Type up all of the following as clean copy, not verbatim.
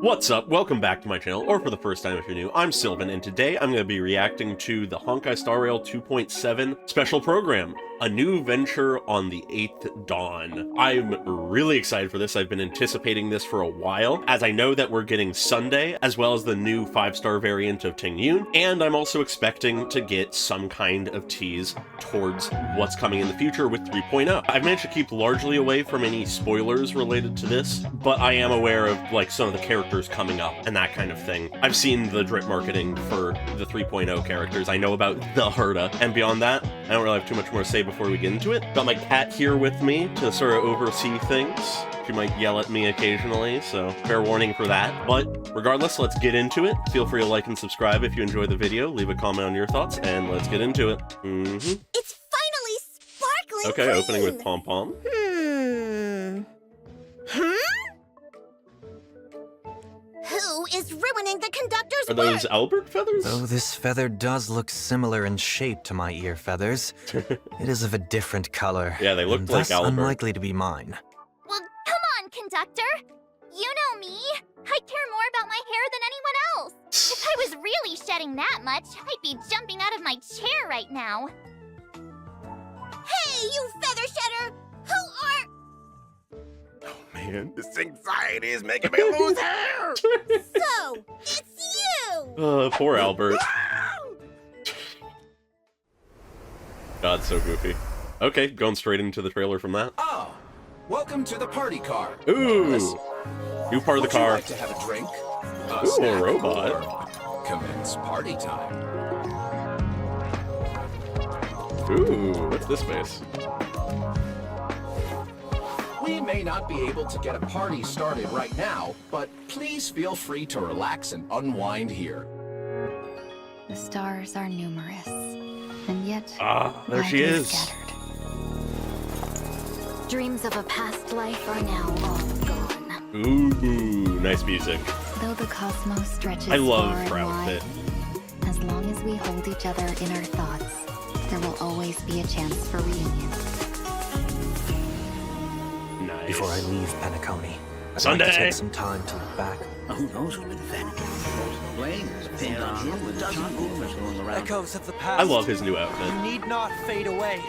What's up? Welcome back to my channel, or for the first time if you're new, I'm Sylvan, and today I'm going to be reacting to the Honkai Star Rail 2.7 special program, a new venture on the 8th dawn. I'm really excited for this. I've been anticipating this for a while, as I know that we're getting Sunday, as well as the new 5-star variant of Ting Yun, and I'm also expecting to get some kind of tease towards what's coming in the future with 3.0. I've managed to keep largely away from any spoilers related to this, but I am aware of like some of the characters coming up and that kind of thing. I've seen the drip marketing for the 3.0 characters. I know about the Herda, and beyond that, I don't really have too much more to say before we get into it. Got my cat here with me to sort of oversee things. She might yell at me occasionally, so fair warning for that. But regardless, let's get into it. Feel free to like and subscribe if you enjoy the video. Leave a comment on your thoughts, and let's get into it. It's finally sparkling Okay, green. opening with Pom Pom. Who is ruining the conductor's Are those work? Albert feathers? Though this feather does look similar in shape to my ear feathers, it is of a different color. Yeah, they look and like thus Albert. unlikely to be mine. Well, come on, conductor. You know me. I care more about my hair than anyone else. If I was really shedding that much, I'd be jumping out of my chair right now. Hey, you feather shedder! Who are... Man, this anxiety is making me lose hair! So, it's you! Poor Albert. God, so goofy. Okay, going straight into the trailer from that. Oh, welcome to the party car. Ooh, new part of the Would you car. like to have a drink? Ooh, a snack, robot. or commence party time. Ooh, what's this face? We may not be able to get a party started right now, but please feel free to relax and unwind here. The stars are numerous, and yet There she widely is. scattered. Dreams of a past life are now all gone. Ooh, nice music. Though the cosmos stretches I love far her and outfit. wide, as long as we hold each other in our thoughts, there will always be a chance for reunion. Nice. Before I leave Penacony, I'd Sunday. like to take some time to look back. Who knows what invented? Flames appear on him with a dozen rumors going around. Echoes of the past. I love his new outfit. Need not fade away.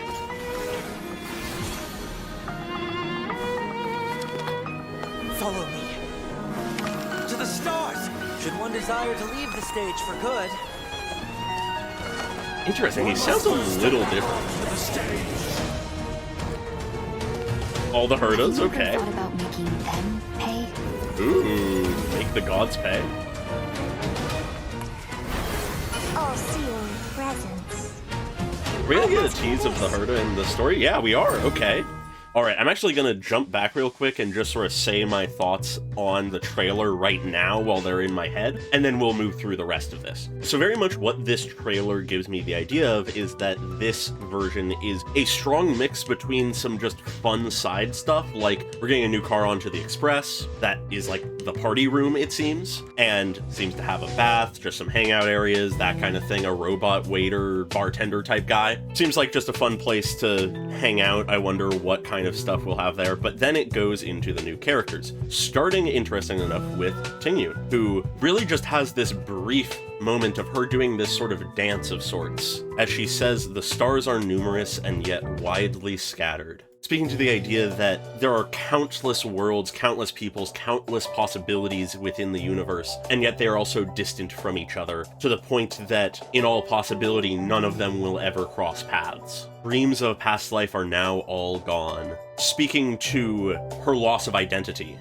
Follow me. To the stars! Should one desire to leave the stage for good. Interesting, he sounds a little different. All the Herdas, Have you okay. ever thought about making them pay? Ooh, make the gods pay. I'll see your presents. Are we gonna get a tease of the Herda in the story? Yeah, we are, okay. Alright, I'm actually gonna jump back real quick and just sort of say my thoughts on the trailer right now while they're in my head, and then we'll move through the rest of this. So very much what this trailer gives me the idea of is that this version is a strong mix between some just fun side stuff, like we're getting a new car onto the Express that is like the party room, it seems, and seems to have a bath, just some hangout areas, that kind of thing, a robot waiter, bartender type guy. Seems like just a fun place to hang out. I wonder what kind of stuff we'll have there, but then it goes into the new characters, starting, interesting enough, with Ting Yun, who really just has this brief moment of her doing this sort of dance of sorts, as she says, the stars are numerous and yet widely scattered. Speaking to the idea that there are countless worlds, countless peoples, countless possibilities within the universe, and yet they are also distant from each other, to the point that, in all possibility, none of them will ever cross paths. Dreams of a past life are now all gone. Speaking to her loss of identity.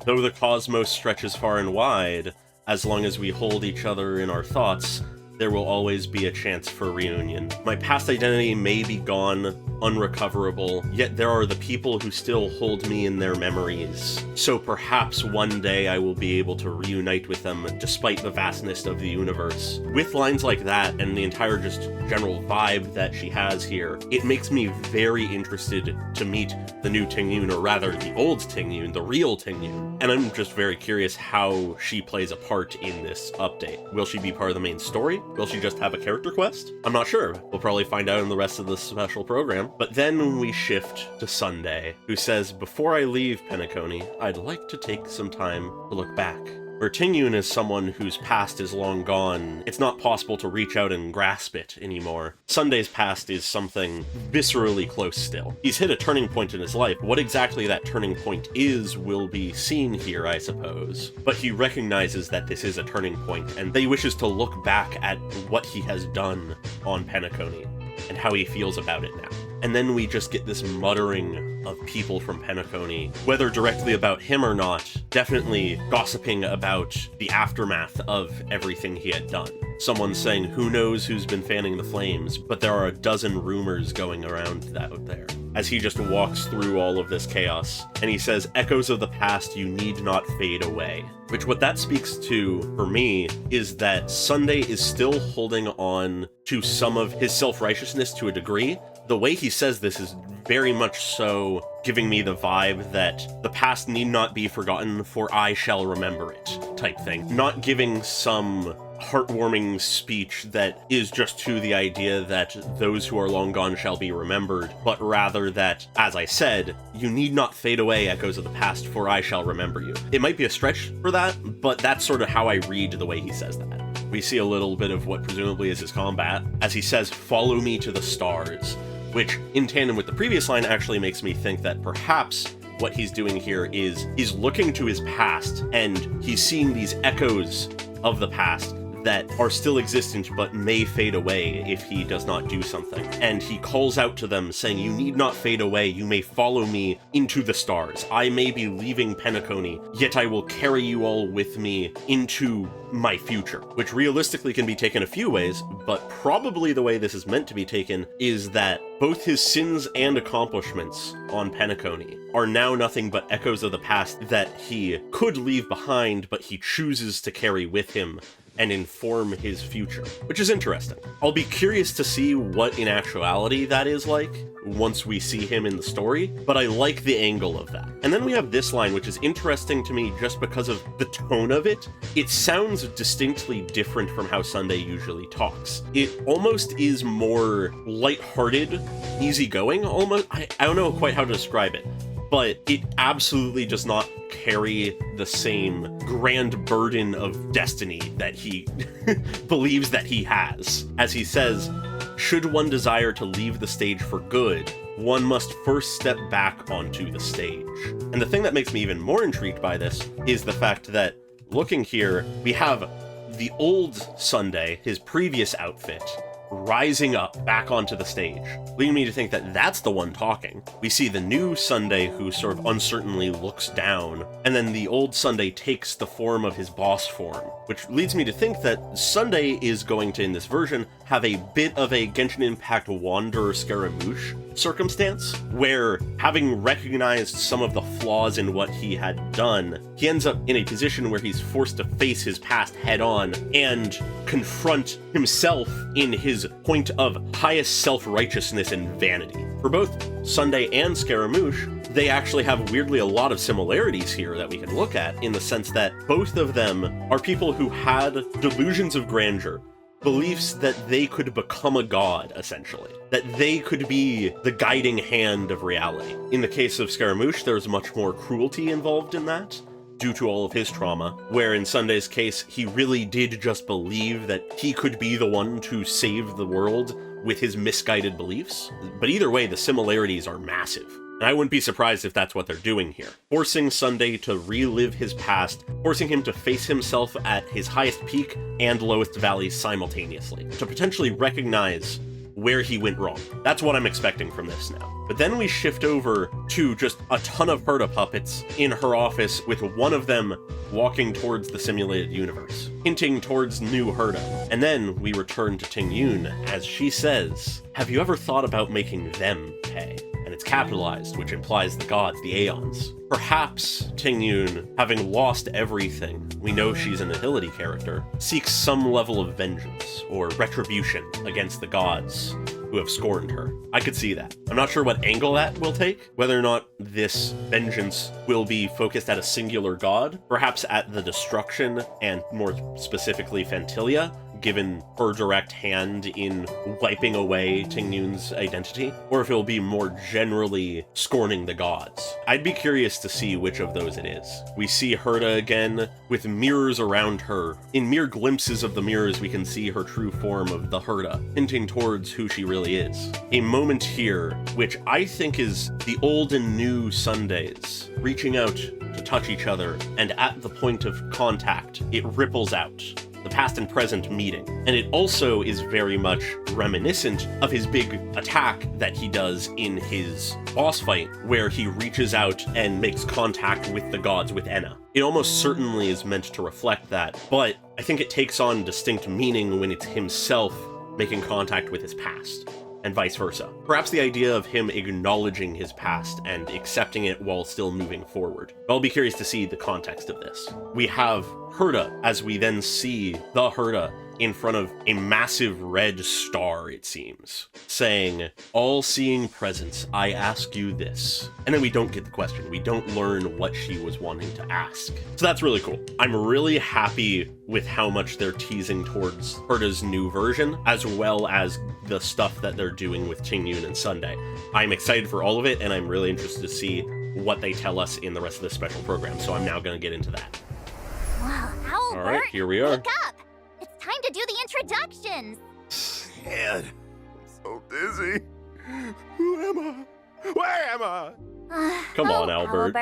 Though the cosmos stretches far and wide, as long as we hold each other in our thoughts, there will always be a chance for reunion. My past identity may be gone, unrecoverable, yet there are the people who still hold me in their memories. So perhaps one day I will be able to reunite with them despite the vastness of the universe. With lines like that and the entire just general vibe that she has here, it makes me very interested to meet the new Ting Yun, or rather the old Ting Yun, the real Ting Yun. And I'm just very curious how she plays a part in this update. Will she be part of the main story? Will she just have a character quest? I'm not sure. We'll probably find out in the rest of the special program. But then we shift to Sunday, who says, before I leave Penacony, I'd like to take some time to look back. Where Tingyun is someone whose past is long gone, it's not possible to reach out and grasp it anymore. Sunday's past is something viscerally close still. He's hit a turning point in his life. What exactly that turning point is will be seen here, I suppose. But he recognizes that this is a turning point, and he wishes to look back at what he has done on Penacony and how he feels about it now. And then we just get this muttering of people from Penacony, whether directly about him or not, definitely gossiping about the aftermath of everything he had done. Someone saying, who knows who's been fanning the flames, but there are a dozen rumors going around out there. As he just walks through all of this chaos, and he says, echoes of the past, you need not fade away. Which what that speaks to, for me, is that Sunday is still holding on to some of his self-righteousness to a degree. The way he says this is very much so giving me the vibe that the past need not be forgotten, for I shall remember it type thing. Not giving some heartwarming speech that is just to the idea that those who are long gone shall be remembered, but rather that, as I said, you need not fade away, echoes of the past, for I shall remember you. It might be a stretch for that, but that's sort of how I read the way he says that. We see a little bit of what presumably is his combat, as he says, follow me to the stars, which, in tandem with the previous line, actually makes me think that perhaps what he's doing here is he's looking to his past, and he's seeing these echoes of the past that are still existent but may fade away if he does not do something. And he calls out to them saying, you need not fade away, you may follow me into the stars. I may be leaving Penacony, yet I will carry you all with me into my future. Which realistically can be taken a few ways, but probably the way this is meant to be taken is that both his sins and accomplishments on Penacony are now nothing but echoes of the past that he could leave behind, but he chooses to carry with him and inform his future, which is interesting. I'll be curious to see what in actuality that is like once we see him in the story, but I like the angle of that. And then we have this line, which is interesting to me just because of the tone of it. It sounds distinctly different from how Sunday usually talks. It almost is more lighthearted, easygoing, almost. I don't know quite how to describe it, but it absolutely does not carry the same grand burden of destiny that he believes that he has. As he says, should one desire to leave the stage for good, one must first step back onto the stage. And the thing that makes me even more intrigued by this is the fact that, looking here, we have the old Sunday, his previous outfit, rising up back onto the stage, leading me to think that that's the one talking. We see the new Sunday who sort of uncertainly looks down, and then the old Sunday takes the form of his boss form, which leads me to think that Sunday is going to, in this version, have a bit of a Genshin Impact Wanderer Scaramouche circumstance, where, having recognized some of the flaws in what he had done, he ends up in a position where he's forced to face his past head-on and confront himself in his point of highest self-righteousness and vanity. For both Sunday and Scaramouche, they actually have weirdly a lot of similarities here that we can look at, in the sense that both of them are people who had delusions of grandeur, beliefs that they could become a god, essentially. That they could be the guiding hand of reality. In the case of Scaramouche, there's much more cruelty involved in that, due to all of his trauma, where in Sunday's case, he really did just believe that he could be the one to save the world with his misguided beliefs. But either way, the similarities are massive. And I wouldn't be surprised if that's what they're doing here. Forcing Sunday to relive his past, forcing him to face himself at his highest peak and lowest valley simultaneously, to potentially recognize where he went wrong. That's what I'm expecting from this now. But then we shift over to just a ton of Herta puppets in her office, with one of them walking towards the simulated universe, hinting towards new Herta. And then we return to Tingyun as she says, have you ever thought about making them pay? And it's capitalized, which implies the gods, the Aeons. Perhaps Tingyun, having lost everything, we know she's an Nihility character, seeks some level of vengeance or retribution against the gods who have scorned her. I could see that. I'm not sure what angle that will take, whether or not this vengeance will be focused at a singular god, perhaps at the destruction, and more specifically Phantilia, given her direct hand in wiping away Tingyun's identity, or if it will be more generally scorning the gods. I'd be curious to see which of those it is. We see Herta again, with mirrors around her. In mere glimpses of the mirrors, we can see her true form of the Herta, hinting towards who she really is. A moment here, which I think is the old and new Sundays, reaching out to touch each other, and at the point of contact, it ripples out. The past and present meeting. And it also is very much reminiscent of his big attack that he does in his boss fight, where he reaches out and makes contact with the gods, with Enna. It almost certainly is meant to reflect that, but I think it takes on distinct meaning when it's himself making contact with his past, and vice versa. Perhaps the idea of him acknowledging his past and accepting it while still moving forward. I'll be curious to see the context of this. We have Herta, as we then see the Herta in front of a massive red star, it seems, saying, "All-seeing presence, I ask you this." And then we don't get the question. We don't learn what she was wanting to ask. So that's really cool. I'm really happy with how much they're teasing towards Herta's new version, as well as the stuff that they're doing with Tingyun and Sunday. I'm excited for all of it, and I'm really interested to see what they tell us in the rest of this special program, so I'm now going to get into that. Wow, Albert, All right, here we are. wake up! It's time to do the introductions! Man, I'm so dizzy. Who am I? Where am I? Come on, Albert.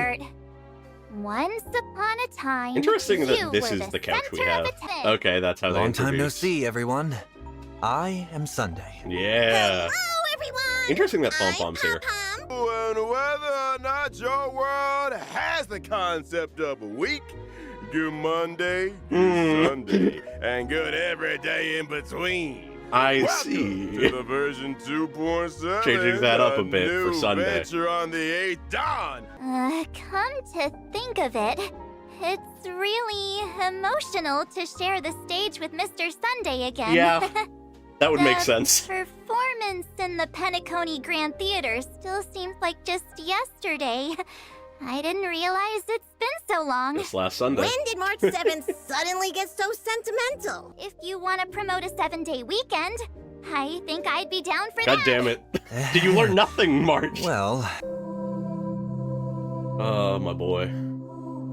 Once upon a time, Interesting that you this were is the couch we center have. of attention. Okay, that's how they Long time no introduce. see, everyone. I am Sunday. Yeah. Hello, everyone! Interesting that Pom-Pom's here. And whether or not your world has the concept of a week, good Monday, good Sunday, and good every day in between. I Welcome see. to the version 2.7. Changing that up a bit for new Sunday. Venture on the 8th dawn. Come to think of it, it's really emotional to share the stage with Mr. Sunday again. Yeah, that would make The sense. Performance in the Penacony Grand Theater still seems like just yesterday. I didn't realize it's been so long. This last Sunday. When did March 7th suddenly get so sentimental? If you want to promote a 7-day weekend, I think I'd be down for God that. damn it. Did you learn nothing, March? Well, Oh, my boy.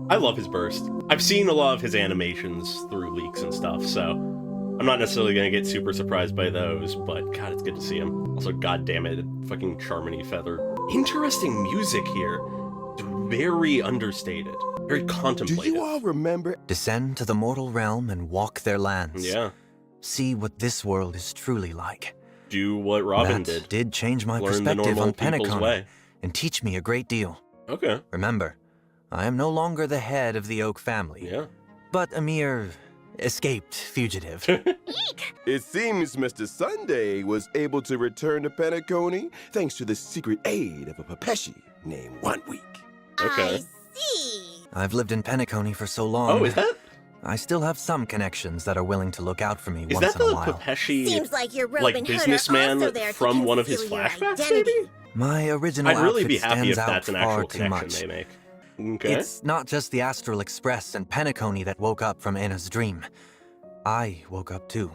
I love his burst. I've seen a lot of his animations through leaks and stuff, so I'm not necessarily going to get super surprised by those, but God, it's good to see him. Also, god damn it, fucking Charmony Feather. Interesting music here. It's very understated. Very Do contemplative. you all remember? descend to the mortal realm and walk their lands. Yeah. See what this world is truly like. Do what Robin That did. change my Learn the perspective normal on people's Penacony way. and teach me a great deal. Okay. Remember, I am no longer the head of the Oak family, Yeah. but a mere escaped fugitive. It seems Mr. Sunday was able to return to Penacony thanks to the secret aid of a Pepeshi named 1 Week. Okay. I see. I've lived in Penacony for so long. Oh, is that I still have some connections that are willing to look out for me is once that in a the while. Pepeshi Seems like your like Robin Hood are businessman also there to from one of his conceal your flashbacks? identity. Maybe. My original I'd really be outfit happy if stands that's out an far actual too connection much. they make. Okay. It's not just the Astral Express and Penacony that woke up from Anna's dream. I woke up too.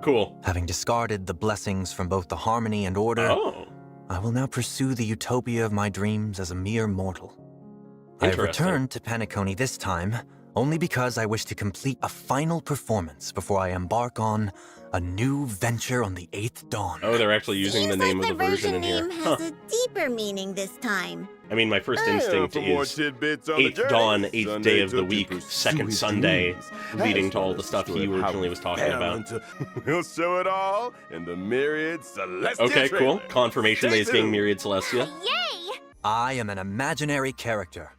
Cool. Having discarded the blessings from both the harmony and order, Oh. I will now pursue the utopia of my dreams as a mere mortal. I have Interesting. returned to Penacony this time only because I wish to complete a final performance before I embark on a new venture on the 8th dawn. Oh, they're actually using the Seems name like of the version in here. name has a deeper meaning this time. I mean, my first And instinct for more is tidbits on the 8th journey, dawn, 8th Sunday day of the took to week, pursue second his Sunday, dreams, leading as to all well the as stuff he steward how originally was talking fell about. into- He'll show it all in the myriad celestial Okay, cool. trailer. Confirmation that Stay he's getting tuned. Myriad Celestia. Yay! I am an imaginary character,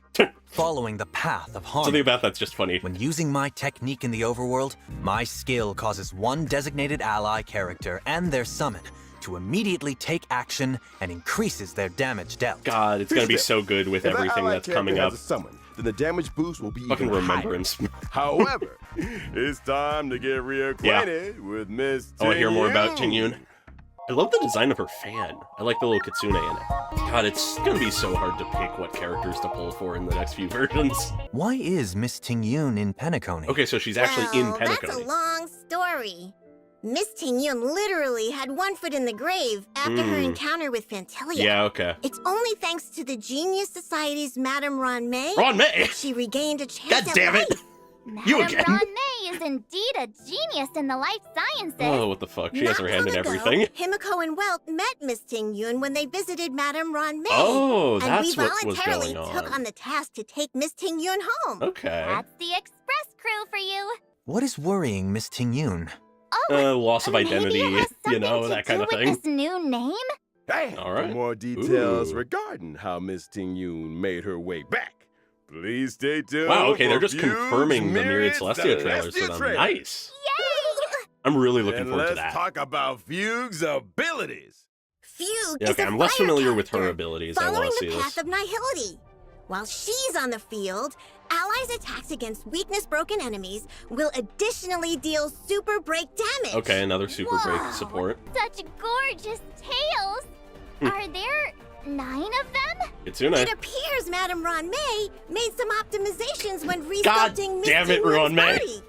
following the path of harmony. Something about that's just funny. When using my technique in the overworld, my skill causes one designated ally character and their summon to immediately take action and increases their damage dealt. God, it's gonna be so good with If that everything ally that's character coming has up. a summon, then the damage boost will be Fucking even remembrance. higher. However, it's time to get reacquainted with Miss I want to hear more about Tingyun. Tingyun. I love the design of her fan. I like the little kitsune in it. God, it's gonna be so hard to pick what characters to pull for in the next few versions. Why is Miss Tingyun in Penacony? Okay, so she's actually in Well, that's a Penacony. long story. Miss Ting-yun literally had one foot in the grave after her encounter with Fantelia. Yeah, okay. It's only thanks to the Genius Society's Madame Ron May Ron May! that she regained a chance God at damn it! life. You Madame again. Ron May is indeed a genius in the life sciences. Oh, what the fuck? She has her hand in Not long everything. ago, Himiko and Welt met Miss Ting-yun when they visited Madame Ron May. Oh, and that's we what was voluntarily going took on. on the task to take Miss Ting-yun home. Okay. That's the express crew for you. What is worrying Miss Ting-yun? Oh, Loss of identity, maybe it has you know, something that to kind do of with thing. this new name? Hey, All right. for more details Ooh. regarding how Miss Ting-yun made her way back, please stay tuned. Wow, okay, they're for just Fugue's confirming the Myriad Celestia trailers for Celestia them. trailer. Nice. Yay! I'm really looking And forward to let's that. talk about Fugue's abilities. Fugue Yeah, is okay, a I'm less fire familiar with her character, abilities. I following want to see the path this. of nihility. While she's on the field, allies' attacks against weakness-broken enemies will additionally deal super break damage. Okay, another super break Whoa, support. Such gorgeous tails. Are there 9 of them? Kitsune. It appears Madame Ron May made some optimizations when God resculpting Miss damn it, Ting-yun's Ron May. body.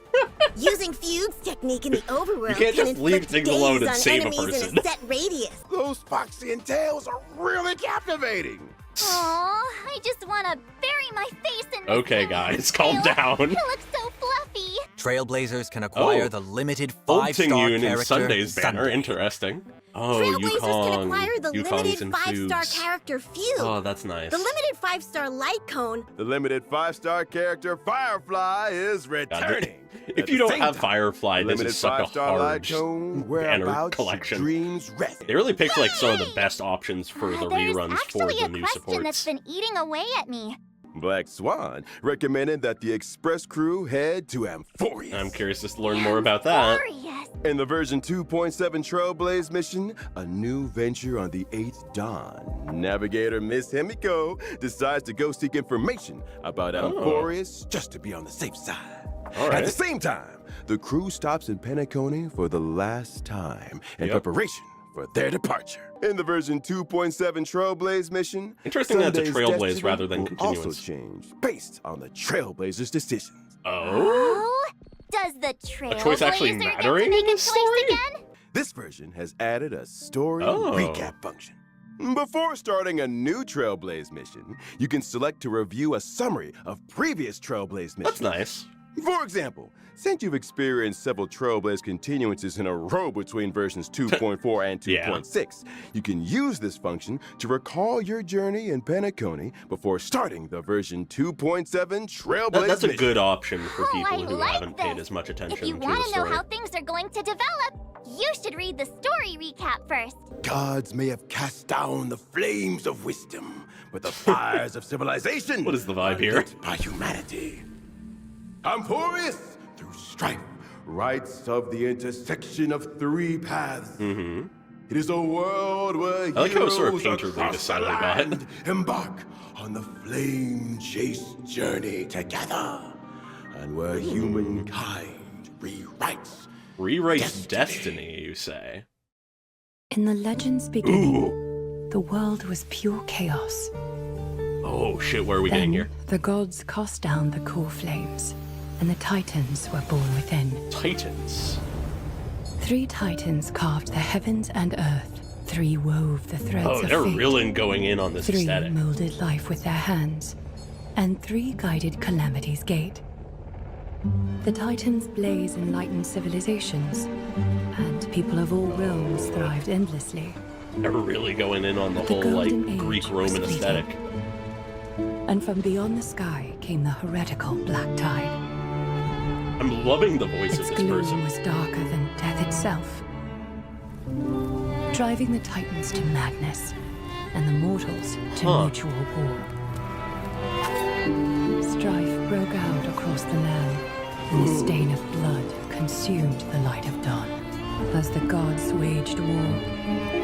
Using Fugue's technique in the overworld You can't can just leave inflict things alone and daze on save a enemies person. in a set radius. Those foxy and tails are really captivating. Aw, I just want to bury my face in this Okay, thing's guys, calm tail. down. It looks so fluffy. Trailblazers can acquire Oh. the limited Old 5-star Ting-yun character in Sunday's banner. Sunday. Interesting. Oh, Trailblazers can acquire the Yukong's limited and 5-star Fugues. character Fugue. Oh, that's nice. The limited 5-star light cone. The limited 5-star character Firefly is God, returning. if At you the don't same have time, Firefly, this limited is such a 5-star hard light cone, banner whereabouts collection. dreams rest. They really picked like some of the best options for the There's reruns for actually the a new question that's supports. been eating away at me. Black Swan recommended that the Express crew head to Amphoreus. I'm curious to learn more about that. Glorious. In the version 2.7 Trailblaze mission, a new venture on the 8th Dawn, Navigator Miss Himiko decides to go seek information about Amphoreus just to be on the safe side. All right. At the same time, the crew stops in Penacony for the last time in Yep. preparation for their departure. In the version 2.7 Trailblaze mission, Interesting that it's a Sunday's Trailblaze destiny rather than will continuance. also change based on the Trailblazers' decisions. Oh? Oh, does the Trailblazer choice actually get to mattering make in a this choice story? again? This version has added a story Oh. recap function. Before starting a new Trailblaze mission, you can select to review a summary of previous Trailblaze missions. That's nice. For example, since you've experienced several Trailblaze continuances in a row between versions 2.4 and Yeah. 2.6, you can use this function to recall your journey in Penacony before starting the version 2.7 Trailblaze That's a mission. good option for Oh, people I who like haven't paid this. as much attention If you to the want to know story. how things are going to develop, you should read the story recap first. Gods may have cast down the flames of wisdom, but the fires of civilization What is the vibe are here? lit by humanity. Amphoreus, through strife, writes of the intersection of 3 paths. Mm-hmm. It is a world where I like how it's sort of heroes painterly across the decided about it. land embark on the flame chase journey together, and where humankind rewrites Rewrites destiny, you say? In the legend's beginning, Ooh. the world was pure chaos. Oh shit, where are we Then getting here? the gods cast down the core flames, and the titans were born within. Titans. 3 titans carved the heavens and earth. 3 wove the threads Oh, of they're fate. really going in on this 3 aesthetic. molded life with their hands, and 3 guided calamity's gate. The titans blaze enlightened civilizations, and people of all realms thrived endlessly. They're really going in on the The whole, golden like, age Greek-Roman was aesthetic. And from beyond the sky came the heretical black tide. I'm loving the voice Its of this gloom person. was darker than death itself, driving the titans to madness and the mortals to mutual war. Strife broke out across the land, and the stain of blood consumed the light of dawn. As the gods waged war,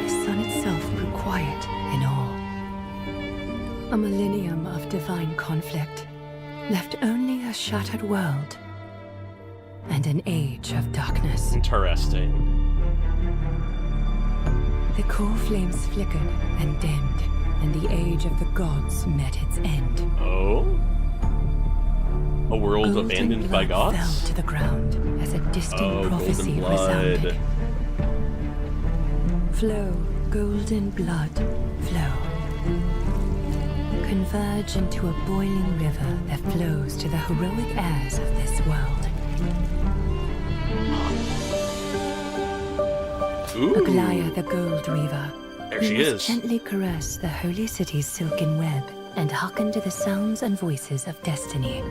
the sun itself grew quiet in awe. A millennium of divine conflict left only a shattered world and an age of darkness. Interesting. The core flames flickered and dimmed, and the age of the gods met its end. Oh? A world Golden abandoned by blood gods? fell to the ground as a distant prophecy golden blood. resounded. Flow, golden blood, flow. Converge into a boiling river that flows to the heroic heirs of this world. Ooh. Aglaya the Gold Weaver. There she You must is. gently caress the holy city's silken web and hearken to the sounds and voices of destiny.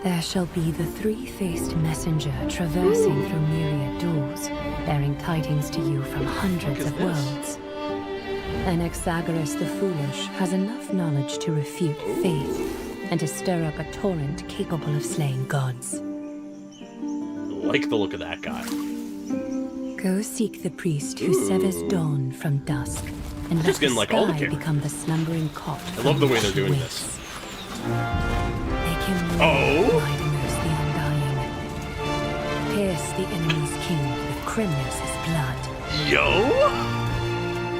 There shall be the three-faced messenger traversing through myriad doors, bearing tidings to you from hundreds of worlds. Anaxagoras the Foolish has enough knowledge to refute faith and to stir up a torrent capable of slaying gods. I like the look of that guy. Go seek the priest who severs dawn from dusk, and let Just the getting, like, all the sky characters. become the slumbering cot. I love the way they're doing this. Make him Oh? Mightiness the Undying. Pierce the enemy's king with Kremnos' blood. Yo!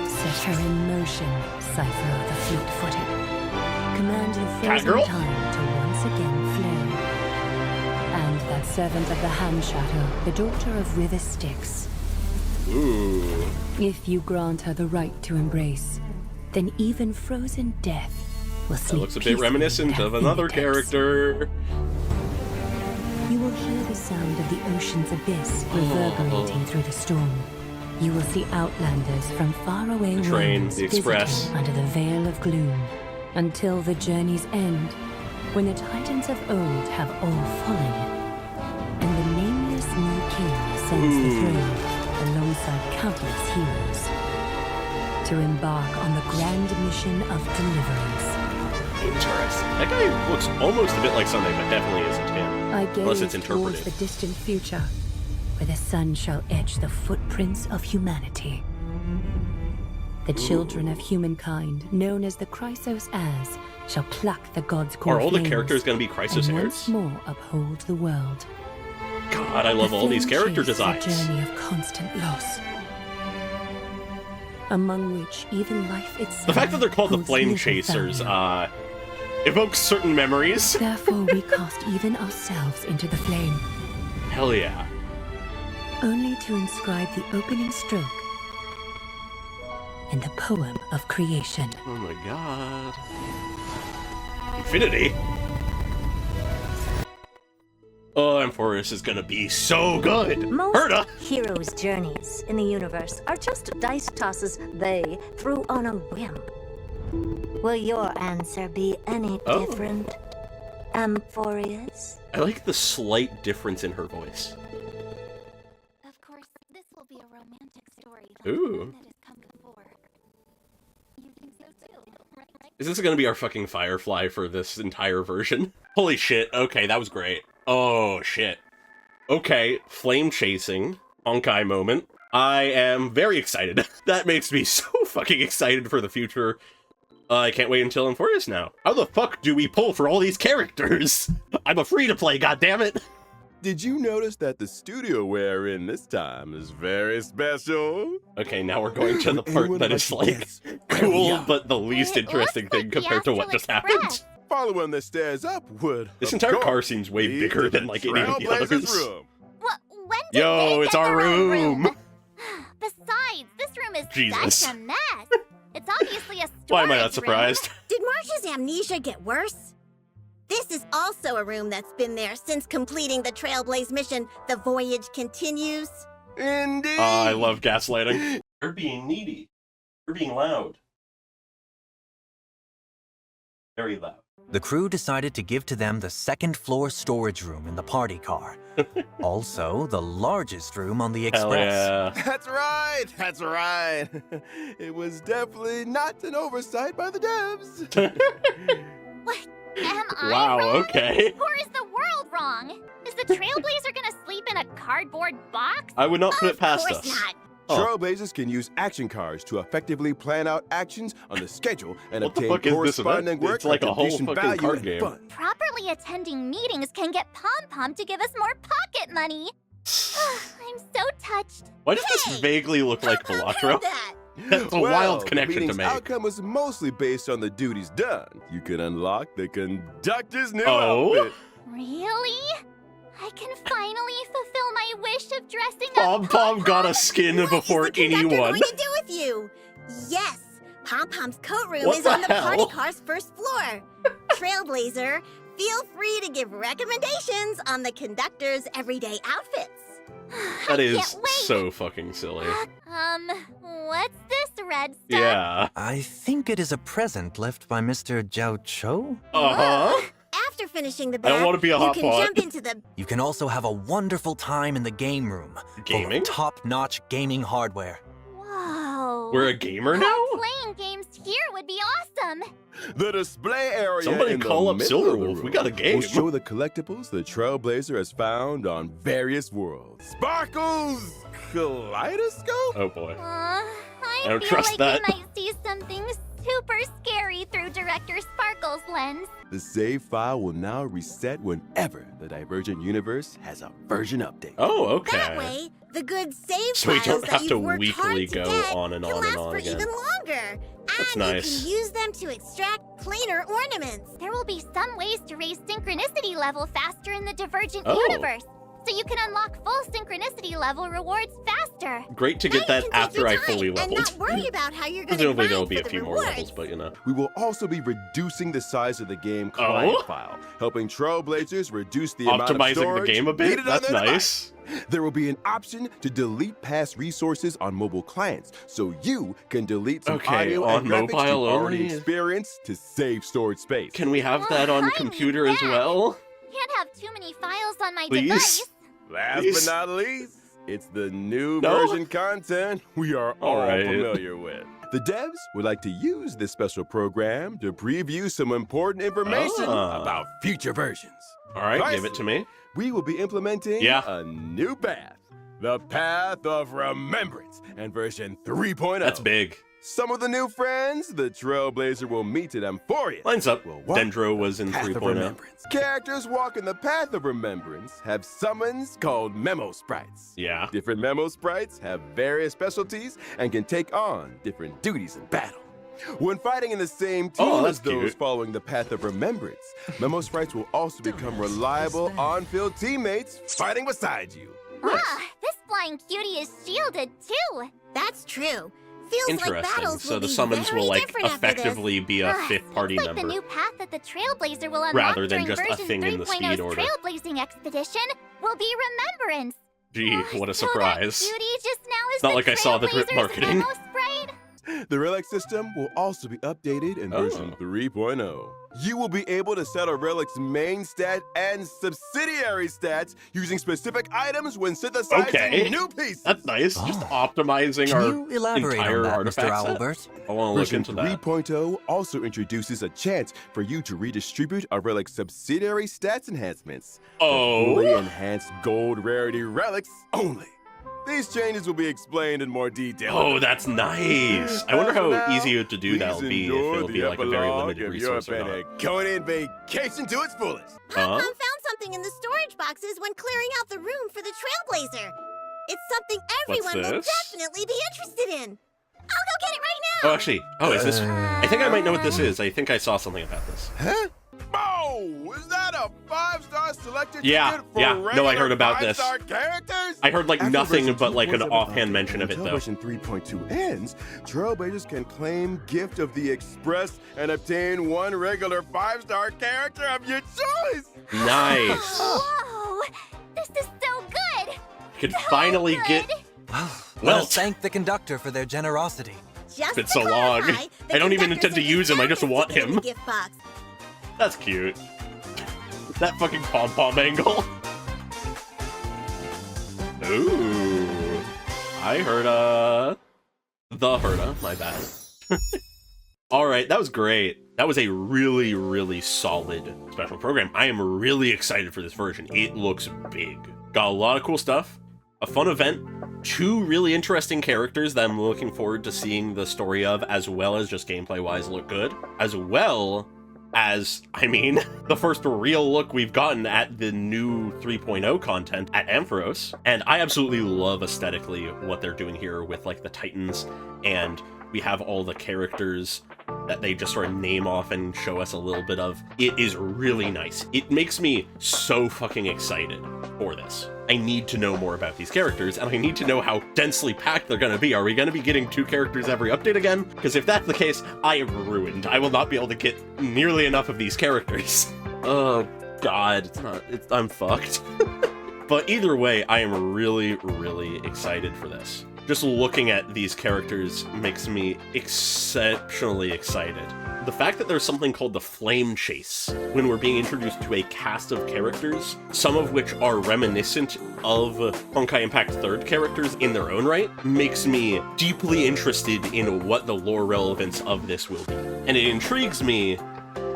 Set her in motion, Cypher the fleet-footed. Command the frozen Catgirl? time to once again flow. And that servant of the Hand Shadow, the daughter of River Styx. Ooh. If you grant her the right to embrace, then even frozen death will That sleep looks a bit peacefully reminiscent at of another fingertips. character. You will hear the sound of the ocean's abyss reverberating through the storm. You will see outlanders from faraway The train, worlds the express. visiting under the veil of gloom, until the journey's end, when the titans of old have all fallen, and the nameless new king ascends the throne alongside countless heroes, to embark on the grand mission of deliverance. Interesting. That guy looks almost a bit like Sunday, but definitely isn't him. I Unless gaze it's towards interpreted. the distant future, where the sun shall etch the footprints of humanity. The children of humankind, known as the Chrysos heirs, shall pluck the gods' core Are all the flames characters going to be Chrysos and heirs? once more uphold the world. God, I love The all these flame character chase designs. A journey of constant loss, among which even life itself. The fact that they're called the holds Flame little Chasers, value. evokes certain memories. Therefore, we cast even ourselves into the flame, Hell yeah. only to inscribe the opening stroke in the poem of creation. Oh my god. Infinity? Oh, Amphoreus is gonna be so good! Most Herta! heroes' journeys in the universe are just dice tosses they threw on a whim. Will your answer be any Oh. different, Amphoreus? I like the slight difference in her voice. Of course, this will be a romantic story. Ooh. That has come before. You think so too, right? Is this gonna be our fucking Firefly for this entire version? Holy shit, okay, that was great. Oh, shit. Okay, flame chasing, Honkai moment. I am very excited. That makes me so fucking excited for the future. I can't wait until Amphoreus now. How the fuck do we pull for all these characters? I'm a free-to-play, goddammit! Did you notice that the studio we're in this time is very special? Okay, now we're going to the part Anyone that like is to like guess where we cool, are? but the least It interesting looks thing like the compared to what Astral just happened. Express. Following the stairs upward. This of entire car course, seems way leads bigger to than like any of the Trailblazers' others. room. When did Yo, they it's get our their own room. Besides, this room is Jesus. such a mess. It's obviously a storage Why am I not room. surprised? Did Marcia's amnesia get worse? This is also a room that's been there since completing the Trailblaze mission. The voyage continues. Indeed. I love gaslighting. You're being needy. You're being loud. Very loud. The crew decided to give to them the second-floor storage room in the party car. Also, the largest room on the Hell Express. yeah. That's right. That's right. It was definitely not an oversight by the devs. What? Am I Wow, wrong? okay. Or is the world wrong? Is the Trailblazer gonna sleep in a cardboard box? I would not put it Of past course us. not. Oh. Trailblazers can use action cards to effectively plan out actions on the schedule and What the obtain fuck is this event? corresponding work It's like a of whole decent fucking value card and game. fun. Properly attending meetings can get Pom-Pom to give us more pocket money. I'm so touched. Why does this Hey, vaguely look like How Velatro? about that? That's a Well, wild connection the to meeting's make. outcome was mostly based on the duties done. You can unlock the conductor's new Oh? outfit. Really? I can finally fulfill my wish of dressing up Pom-Pom got a skin before What is the conductor anyone. going to do with you? Yes, Pom-Pom's coat room What is the on the party hell? car's first floor. Trailblazer, feel free to give recommendations on the conductor's everyday outfits. That I is can't wait. so fucking silly. What's this red stuff? Yeah. I think it is a present left by Mr. Jiao Cho. Uh-huh. After finishing the I don't bath, wanna be a you hot can pot. jump into the You can also have a wonderful time in the game room. Gaming? Top-notch gaming hardware. Whoa. We're a gamer now? Playing games here would be awesome. The display area Somebody in call the up middle of the Silverwolf. We room got a game. will show the collectibles the Trailblazer has found on various worlds. Sparkles Kaleidoscope? Oh boy. I don't feel trust like that. we might see something super scary through Director Sparkle's lens. The save file will now reset whenever the Divergent universe has a version update. Oh, okay. That way, the good save So we files don't that have to you've worked weekly hard to go get on and can on and last on for again. even longer. That's And nice. you can use them to extract planar ornaments. There will be some ways to raise synchronicity level faster in the Divergent Oh. universe. So you can unlock full synchronicity level rewards faster. Great to get Now that you can take after your I time fully and leveled. not worry about how you're going to Presumably grind there'll be for a the few more rewards. levels, but you know. We will also be reducing the size of the game client Oh? file, helping Trailblazers reduce the amount of Optimizing storage the game a bit? needed on That's their nice. device. There will be an option to delete past resources on mobile clients, so you can delete some Okay, audio on and graphics mobile you already only? experienced to save storage space. Can we have that on I computer need as that. well? Can't have too many files on my Please? device. Last Please? but not least, it's the new No? version content we are all Alright. familiar with. The devs would like to use this special program to preview some important information Ah. about future versions. All right, give Priceless. it to me. We will be implementing Yeah. a new path, the Path of Remembrance, and version 3.0. That's big. Some of the new friends the Trailblazer will meet at Amphoreus. Lines up. will walk Dendro was in Path of 3.0. Remembrance. Characters walking the Path of Remembrance have summons called Memo Sprites. Yeah. Different Memo Sprites have various specialties and can take on different duties in battle. When fighting in the same team Oh, as that's those cute. following the Path of Remembrance, Memo Sprites will also become reliable on-field teammates fighting beside you. This flying cutie is shielded too. That's true. Feels like Interesting. battles So will the be summons very will like different after this. effectively be a fifth Seems party like member. the new path that the Trailblazer will unlock Rather than during just a version thing in the 3.0's speed order. Trailblazing expedition will be Remembrance. Gee, what a So surprise. that cutie just now is It's not the like I saw the Trailblazer's marketing. Memo Sprite? The Relic system will also be updated in version 3.0. You will be able to set a Relic's main stat and subsidiary stats using specific items when synthesizing Okay. new pieces. That's nice. Just optimizing Can our you elaborate entire on that, Mr. artifact set. Albert? I want to look Version into that. 3.0 also introduces a chance for you to redistribute a Relic's subsidiary stats enhancements. Oh. Fully enhanced gold rarity relics only. These changes will be explained in more detail. Oh, that's nice. I wonder As for how now, easy to do that'll please be if enjoy it'll the be like a very epilogue limited of resource your or not. Conan vacation to its fullest. Pom-Pom Huh? found something in the storage boxes when clearing out the room for the Trailblazer. It's something everyone will this? definitely be interested in. I'll go get it right now. Oh, actually. Oh, is this? I think I might know what this is. I think I saw something about this. Huh? Oh, is that a 5-star selected Yeah, ticket for yeah. No, I regular heard about this. 5-star characters? I heard like After nothing version but like an 2.7 offhand update, mention of it until though. version 3.2 ends, Trailblazers can claim Gift of the Express and obtain one regular 5-star character of your choice. Nice. Whoa! This is so good! I could finally get. Let Well, us thank the conductor for their generosity. Just been to so long. clarify, the I don't even conductor intend to sent use him, I just his want ticket in him. the gift box. That's cute. That fucking pom-pom angle. Ooh. I heard the Herda, my bad. Alright, that was great. That was a really, really solid special program. I am really excited for this version. It looks big. Got a lot of cool stuff. A fun event. 2 really interesting characters that I'm looking forward to seeing the story of, as well as just gameplay-wise look good. As well as, I mean, the first real look we've gotten at the new 3.0 content at Amphoreus. And I absolutely love aesthetically what they're doing here with like the Titans, and we have all the characters that they just sort of name off and show us a little bit of. It is really nice. It makes me so fucking excited for this. I need to know more about these characters, and I need to know how densely packed they're going to be. Are we going to be getting 2 characters every update again? Because if that's the case, I am ruined. I will not be able to get nearly enough of these characters. Oh, God. I'm fucked. But either way, I am really, really excited for this. Just looking at these characters makes me exceptionally excited. The fact that there's something called the Flame Chase when we're being introduced to a cast of characters, some of which are reminiscent of Honkai Impact 3rd characters in their own right, makes me deeply interested in what the lore relevance of this will be. And it intrigues me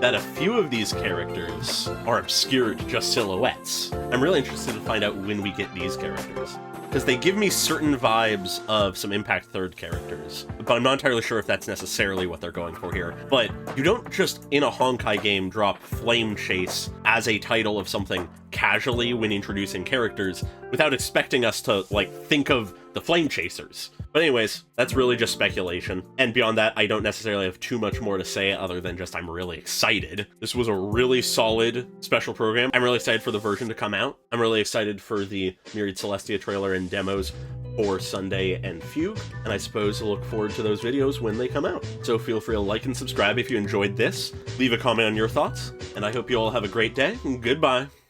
that a few of these characters are obscured just silhouettes. I'm really interested to find out when we get these characters, because they give me certain vibes of some Impact 3rd characters, but I'm not entirely sure if that's necessarily what they're going for here. But you don't just, in a Honkai game, drop Flame Chase as a title of something casually when introducing characters without expecting us to, like, think of the Flame Chasers. But anyways, that's really just speculation. And beyond that, I don't necessarily have too much more to say other than just I'm really excited. This was a really solid special program. I'm really excited for the version to come out. I'm really excited for the Myriad Celestia trailer and demos for Sunday and Fugue, and I suppose I'll look forward to those videos when they come out. So feel free to like and subscribe if you enjoyed this, leave a comment on your thoughts, and I hope you all have a great day, and goodbye.